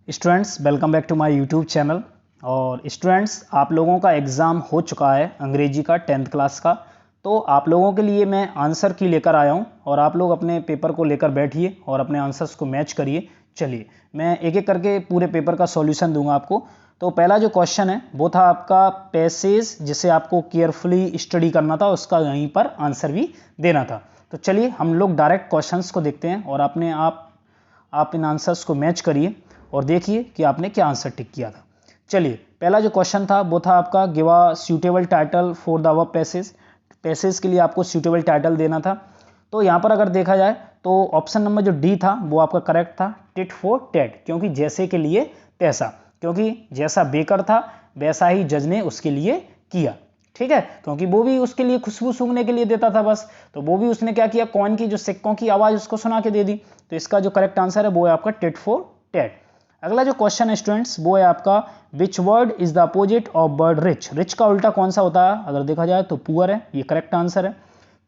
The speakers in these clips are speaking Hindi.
Students welcome back to my YouTube channel. और स्टूडेंट्स आप लोगों का एग्ज़ाम हो चुका है अंग्रेजी का 10th क्लास का। तो आप लोगों के लिए मैं आंसर की लेकर आया हूं और आप लोग अपने पेपर को लेकर बैठिए और अपने आंसर्स को मैच करिए। चलिए मैं एक एक करके पूरे पेपर का सॉल्यूशन दूंगा आपको। तो पहला जो क्वेश्चन है वो था आपका पैसेज, जिसे आपको केयरफुली स्टडी करना था, उसका यहीं पर आंसर भी देना था। तो चलिए हम लोग डायरेक्ट क्वेश्चंस को देखते हैं और अपने आप इन आंसर्स को मैच करिए और देखिए कि आपने क्या आंसर टिक किया था। चलिए पहला जो क्वेश्चन था वो था आपका give a suitable title for the above passage. Passage के लिए आपको सूटेबल टाइटल देना था। तो यहाँ पर अगर देखा जाए तो ऑप्शन नंबर जो डी था वो आपका करेक्ट था, टिट फॉर टैट, क्योंकि जैसे के लिए तैसा, क्योंकि जैसा बेकर था वैसा ही जज ने उसके लिए किया। ठीक है, क्योंकि वो भी उसके लिए खुशबू सूंघने के लिए देता था बस, तो वो भी उसने क्या किया, कॉइन की जो सिक्कों की आवाज उसको सुना के दे दी। तो इसका जो करेक्ट आंसर है वो है आपका टिट फॉर टैट। अगला जो क्वेश्चन है स्टूडेंट्स वो है आपका which word is the opposite of word rich. Rich का उल्टा कौन सा होता है, अगर देखा जाए तो पुअर है, ये करेक्ट आंसर है।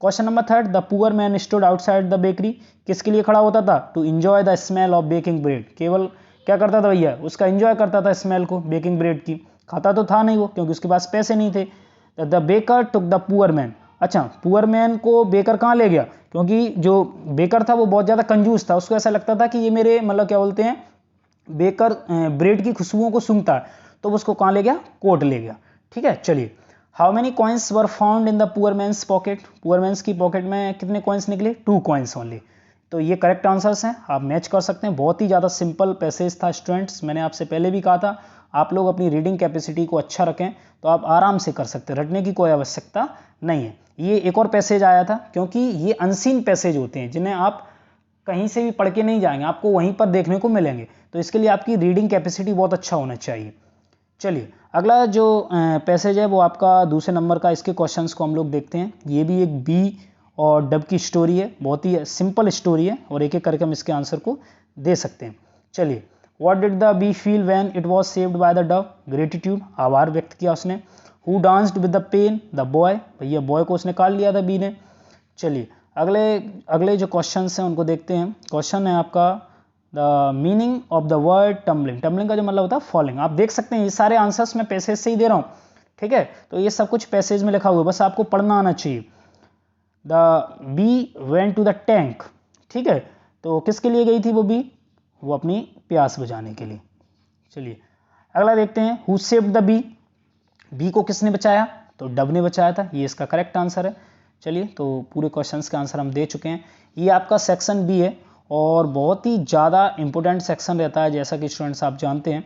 Question number third, the poor man stood outside the bakery. किसके लिए खड़ा होता था, to enjoy the smell of baking bread. केवल क्या करता था भैया, उसका एंजॉय करता था स्मेल को, बेकिंग ब्रेड की। खाता तो था नहीं वो, क्योंकि उसके पास पैसे नहीं थे। The baker took the poor man. अच्छा, पुअर मैन को बेकर कहाँ ले गया, क्योंकि जो बेकर था वो बहुत ज़्यादा कंजूस था, उसको ऐसा लगता था कि ये मेरे मतलब क्या बोलते हैं, बेकर ब्रेड की खुशबुओं को सूंघता है, तो उसको कहाँ ले गया, कोर्ट ले गया। ठीक है, चलिए how many coins were found in the poor men's pocket. Poor men's की पॉकेट में कितने कॉइन्स निकले, 2 कॉइन्स ओनली। तो ये करेक्ट आंसर्स हैं, आप मैच कर सकते हैं। बहुत ही ज़्यादा सिंपल पैसेज था स्टूडेंट्स, मैंने आपसे पहले भी कहा था आप लोग अपनी रीडिंग कैपेसिटी को अच्छा रखें तो आप आराम से कर सकते हैं, रटने की कोई आवश्यकता नहीं है। ये एक और पैसेज आया था, क्योंकि ये अनसीन पैसेज होते हैं जिन्हें आप कहीं से भी पढ़ के नहीं जाएंगे, आपको वहीं पर देखने को मिलेंगे, तो इसके लिए आपकी रीडिंग कैपेसिटी बहुत अच्छा होना चाहिए। चलिए अगला जो पैसेज है वो आपका दूसरे नंबर का, इसके क्वेश्चंस को हम लोग देखते हैं। ये भी एक बी और डब की स्टोरी है, बहुत ही सिंपल स्टोरी है और एक एक करके हम इसके आंसर को दे सकते हैं। चलिए, what did the bee feel when it was saved by the dove. Gratitude, आभार व्यक्त किया उसने। Who danced with the pen, the boy, भैया बॉय को उसने काट लिया था बी ने। चलिए अगले अगले जो क्वेश्चन हैं उनको देखते हैं। क्वेश्चन है आपका the meaning of the word tumbling. Tumbling का जो मतलब होता है फॉलिंग। आप देख सकते हैं ये सारे आंसर्स मैं पैसेज से ही दे रहा हूँ, ठीक है, तो ये सब कुछ पैसेज में लिखा हुआ है, बस आपको पढ़ना आना चाहिए। The bee went to the tank, ठीक है, तो किसके लिए गई थी वो बी, वो अपनी प्यास बुझाने के लिए। चलिए अगला देखते हैं, who saved the bee. Bee को किसने बचाया, तो डब ने बचाया था, ये इसका करेक्ट आंसर है। चलिए तो पूरे क्वेश्चंस का आंसर हम दे चुके हैं। ये आपका सेक्शन बी है और बहुत ही ज़्यादा इंपॉर्टेंट सेक्शन रहता है, जैसा कि स्टूडेंट्स आप जानते हैं।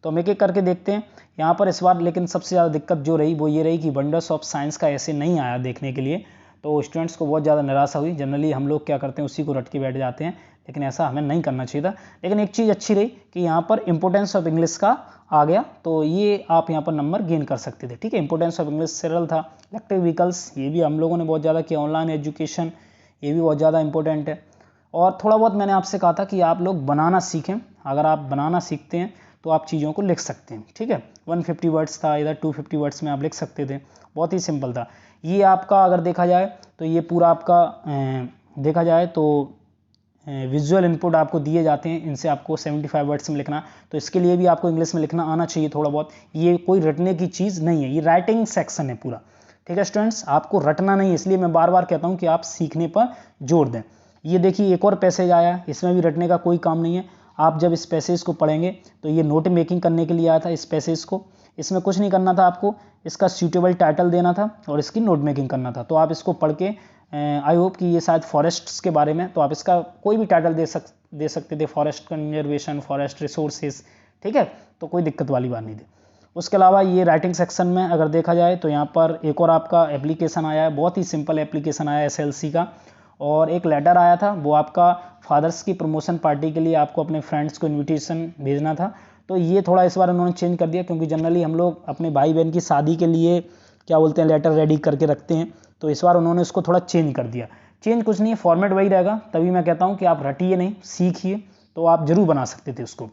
तो हम एक एक करके देखते हैं यहाँ पर इस बार। लेकिन सबसे ज़्यादा दिक्कत जो रही वो ये रही कि वंडर्स ऑफ साइंस का ऐसे नहीं आया देखने के लिए, तो स्टूडेंट्स को बहुत ज़्यादा निराशा हुई। जनरली हम लोग क्या करते हैं, उसी को रट के बैठ जाते हैं, लेकिन ऐसा हमें नहीं करना चाहिए था। लेकिन एक चीज़ अच्छी रही कि यहाँ पर इंपॉर्टेंस ऑफ इंग्लिश का आ गया, तो ये आप यहाँ पर नंबर गेन कर सकते थे। ठीक है, इंपॉर्टेंस ऑफ इंग्लिश सरल था। इलेक्ट्रिक व्हीकल्स, ये भी हम लोगों ने बहुत ज़्यादा किया। ऑनलाइन एजुकेशन, ये भी बहुत ज़्यादा इंपॉर्टेंट है। और थोड़ा बहुत मैंने आपसे कहा था कि आप लोग बनाना सीखें। अगर आप बनाना सीखते हैं तो आप चीज़ों को लिख सकते हैं। ठीक है, 150 वर्ड्स था, इधर 250 वर्ड्स में आप लिख सकते थे, बहुत ही सिंपल था। ये आपका अगर देखा जाए तो ये पूरा आपका देखा जाए तो विजुअल इनपुट आपको दिए जाते हैं, इनसे आपको 75 वर्ड्स में लिखना, तो इसके लिए भी आपको इंग्लिश में लिखना आना चाहिए थोड़ा बहुत। ये कोई रटने की चीज़ नहीं है, ये राइटिंग सेक्शन है पूरा। ठीक है स्टूडेंट्स, आपको रटना नहीं है, इसलिए मैं बार बार कहता हूँ कि आप सीखने पर जोर दें। ये देखिए एक और पैसेज आया, इसमें भी रटने का कोई काम नहीं है। आप जब इस पैसेज को पढ़ेंगे तो ये नोट मेकिंग करने के लिए आया था इस पैसेज को। इसमें कुछ नहीं करना था आपको, इसका सूटेबल टाइटल देना था और इसकी नोट मेकिंग करना था। तो आप इसको पढ़ के, आई होप कि ये शायद फॉरेस्ट्स के बारे में, तो आप इसका कोई भी टाइटल दे सकते थे, फॉरेस्ट कंजर्वेशन, फॉरेस्ट रिसोर्सेज। ठीक है, तो कोई दिक्कत वाली बात नहीं थी। उसके अलावा ये राइटिंग सेक्शन में अगर देखा जाए तो यहाँ पर एक और आपका एप्लीकेशन आया है, बहुत ही सिंपल एप्लीकेशन आया है SLC का। और एक लेटर आया था, वो आपका फादर्स की प्रमोशन पार्टी के लिए आपको अपने फ्रेंड्स को इन्विटेशन भेजना था। तो ये थोड़ा इस बार उन्होंने चेंज कर दिया, क्योंकि जनरली हम लोग अपने भाई बहन की शादी के लिए क्या बोलते हैं, लेटर रेडी करके रखते हैं, तो इस बार उन्होंने इसको थोड़ा चेंज कर दिया। चेंज कुछ नहीं है, फॉर्मेट वही रहेगा। तभी मैं कहता हूँ कि आप रटिए नहीं, सीखिए, तो आप जरूर बना सकते थे उसको।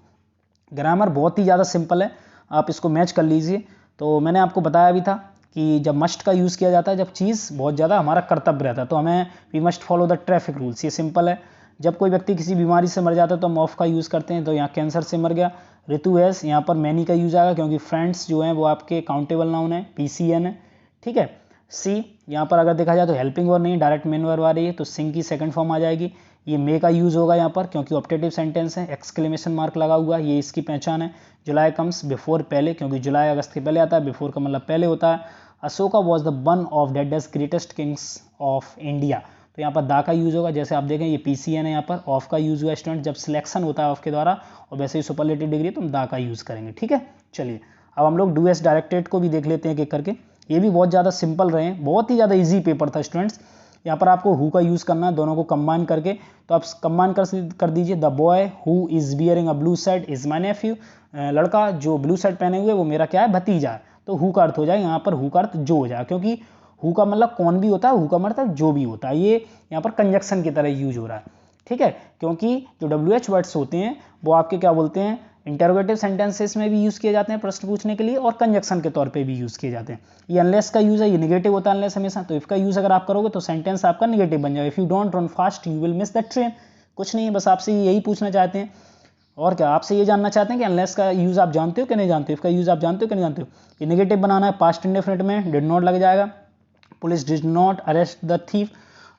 ग्रामर बहुत ही ज़्यादा सिंपल है, आप इसको मैच कर लीजिए। तो मैंने आपको बताया भी था कि जब मस्ट का यूज़ किया जाता है, जब चीज़ बहुत ज़्यादा हमारा कर्तव्य रहता है, तो हमें we must follow the traffic rules, ये सिंपल है। जब कोई व्यक्ति किसी बीमारी से मर जाता है तो हम ऑफ का यूज़ करते हैं, तो यहाँ कैंसर से मर गया। ऋतु एस, यहाँ पर मैनी का यूज आएगा क्योंकि फ्रेंड्स जो हैं वो आपके काउंटेबल नाउन है, PCN है, ठीक है। सी, यहाँ पर अगर देखा जाए तो हेल्पिंग वर्ब नहीं, डायरेक्ट मेन वर्ब आ रही है, तो सिंग की सेकंड फॉर्म आ जाएगी। ये मे का यूज होगा यहाँ पर क्योंकि ऑप्टेटिव सेंटेंस है, एक्सक्लेमेशन मार्क लगा हुआ, ये इसकी पहचान है। जुलाई कम्स बिफोर, पहले, क्योंकि जुलाई अगस्त के पहले आता है, बिफोर का मतलब पहले होता है। Ashoka was the one of deadest greatest kings of India, तो यहाँ पर दा का यूज होगा। जैसे आप देखें ये PCN है, यहाँ पर ऑफ का यूज हुआ स्टूडेंट, जब सिलेक्शन होता है ऑफ के द्वारा, और वैसे ही सुपरलेटिव डिग्री तो हम दा का यूज करेंगे, ठीक है। चलिए अब हम लोग डू एस डायरेक्टेड को भी देख लेते हैं एक एक करके। ये भी बहुत ज़्यादा सिंपल रहे हैं, बहुत ही ज़्यादा इजी पेपर था स्टूडेंट्स। यहाँ पर आपको हु का यूज़ करना है, दोनों को कंबाइन करके, तो आप कंबाइन कर दीजिए। The boy who is bearing a blue shirt is my nephew, लड़का जो ब्लू शर्ट पहने हुए वो मेरा क्या है, भतीजा है। तो हु का अर्थ हो जाए यहाँ पर, हु का अर्थ जो हो जाए, क्योंकि हु का मतलब कौन भी होता है, हु का मतलब जो भी होता है, ये यहाँ पर कंजक्शन की तरह यूज हो रहा है, ठीक है। क्योंकि जो WH वर्ड्स होते हैं वो आपके क्या बोलते हैं, इंटरोगेटिव सेंटेंसेस में भी यूज़ किए जाते हैं प्रश्न पूछने के लिए, और कंजक्शन के तौर पे भी यूज़ किए जाते हैं। ये अनलेस का यूज़ है, ये निगेटिव होता है अनलेस हमेशा, तो इफ का यूज़ अगर आप करोगे तो सेंटेंस आपका निगेटिव बन जाएगा। If you don't run fast you will miss the train. कुछ नहीं, बस आपसे यही पूछना चाहते हैं, और क्या आपसे ये जानना चाहते हैं कि अनलेस का यूज़ आप जानते हो कि नहीं जानते हो, इफ का यूज़ आप जानते हो कि नहीं जानते हो। ये निगेटिव बनाना है, पास्ट इंडेफिनिट में डिड नॉट लग जाएगा। Police did not arrest the thief.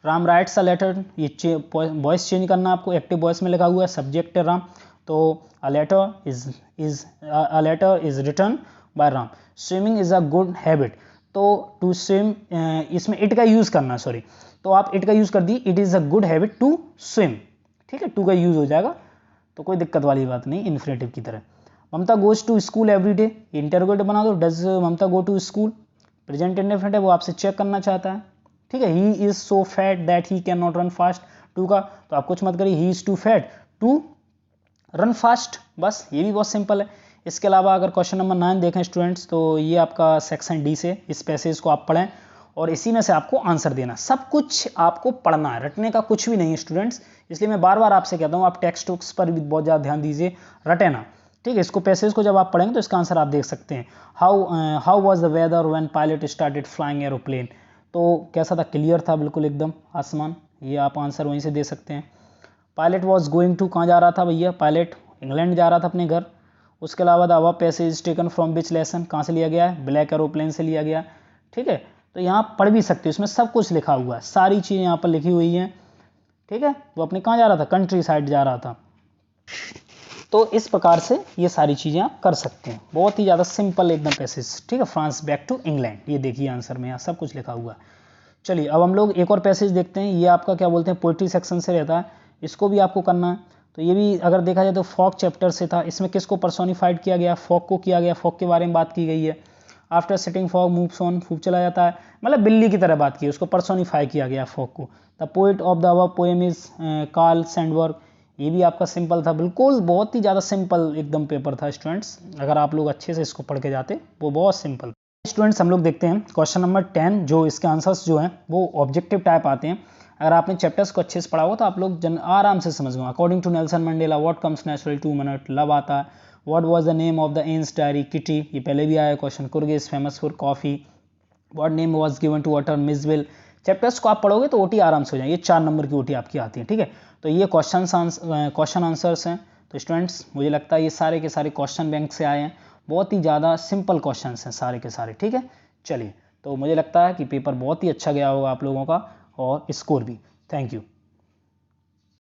Ram writes a letter, ये वॉइस चेंज करना आपको, एक्टिव वॉइस में लिखा हुआ है, सब्जेक्ट है राम, तो a letter is return by Ram. Swimming is a good habit, तो टू स्विम, इसमें इट का यूज़ करना, सॉरी, तो आप इट का यूज़ कर दी, it is a good habit to swim, ठीक है, टू का यूज़ हो जाएगा, तो कोई दिक्कत वाली बात नहीं, इन्फिनेटिव की तरह। Mamata goes to school every day, interrogative बना दो, does Mamata go to school, present indefinite है, वो आपसे चेक करना चाहता है, ठीक है। He is so fat that he can not run fast, to का तो आप कुछ मत करिए, he is too fat to run fast, बस ये भी बहुत सिंपल है। इसके अलावा अगर क्वेश्चन नंबर 9 देखें स्टूडेंट्स, तो ये आपका सेक्शन डी से, इस पैसेज को आप पढ़ें और इसी में से आपको आंसर देना, सब कुछ आपको पढ़ना है, रटने का कुछ भी नहीं है स्टूडेंट्स। इसलिए मैं बार बार आपसे कहता हूँ आप टेक्स्ट बुक्स पर भी बहुत ज़्यादा ध्यान दीजिए, रटे ना, ठीक है। इसको पैसेज को जब आप पढ़ेंगे तो इसका आंसर आप देख सकते हैं। How was the weather when pilot started flying aeroplane, तो कैसा था, क्लियर था बिल्कुल एकदम आसमान, ये आप आंसर वहीं से दे सकते हैं। पायलट वॉज गोइंग टू, कहाँ जा रहा था भैया, पायलट इंग्लैंड जा रहा था अपने घर। उसके अलावा the above passage taken from which lesson, कहाँ से लिया गया है, ब्लैक एरोप्लेन से लिया गया, ठीक है। तो यहाँ पढ़ भी सकते हो, इसमें सब कुछ लिखा हुआ है, सारी चीज़ें यहाँ पर लिखी हुई हैं, ठीक है। वो अपने कहाँ जा रहा था, कंट्री साइड जा रहा था। तो इस प्रकार से ये सारी चीज़ें आप कर सकते हैं, बहुत ही ज़्यादा सिंपल एकदम पैसेज, ठीक है। फ्रांस बैक टू इंग्लैंड, ये देखिए आंसर में यहाँ सब कुछ लिखा हुआ है। चलिए अब हम लोग एक और पैसेज देखते हैं, ये आपका क्या बोलते हैं, पोइट्री सेक्शन से रहता है, इसको भी आपको करना है। तो ये भी अगर देखा जाए तो फॉग चैप्टर से था, इसमें किसको पर्सोनिफाइड किया गया, फॉग को किया गया, फॉग के बारे में बात की गई है। After sitting fog moves on, फूक चला जाता है, मतलब बिल्ली की तरह बात की, उसको पर्सोनिफाई किया गया फॉग को। The poet of the above poem is Karl Sandberg, ये भी आपका सिंपल था, बिल्कुल बहुत ही ज़्यादा सिंपल एकदम पेपर था स्टूडेंट्स, अगर आप लोग अच्छे से इसको पढ़ के जाते वो बहुत सिंपल। स्टूडेंट्स हम लोग देखते हैं क्वेश्चन नंबर 10, जो इसके आंसर्स जो हैं वो ऑब्जेक्टिव टाइप आते हैं। अगर आपने चैप्टर्स को अच्छे से पढ़ा हो तो आप लोग आराम से समझ गए। According to Nelson Mandela what comes natural to minute, love आता है। What was the name of the Anne's diary, Kitty, ये पहले भी आया question. Coorg is famous for coffee. What name was given to water, मिसविल। चैप्टर्स को आप पढ़ोगे तो ओटी आराम से हो जाए, ये 4 नंबर की ओटी आपकी आती है, ठीक है। तो ये क्वेश्चन आंसर्स हैं। तो स्टूडेंट्स मुझे लगता है ये सारे के सारे क्वेश्चन बैंक से आए हैं, बहुत ही ज़्यादा सिंपल क्वेश्चन हैं सारे के सारे, ठीक है। चलिए तो मुझे लगता है कि पेपर बहुत ही अच्छा गया होगा आप लोगों का, और स्कोर भी। Thank you.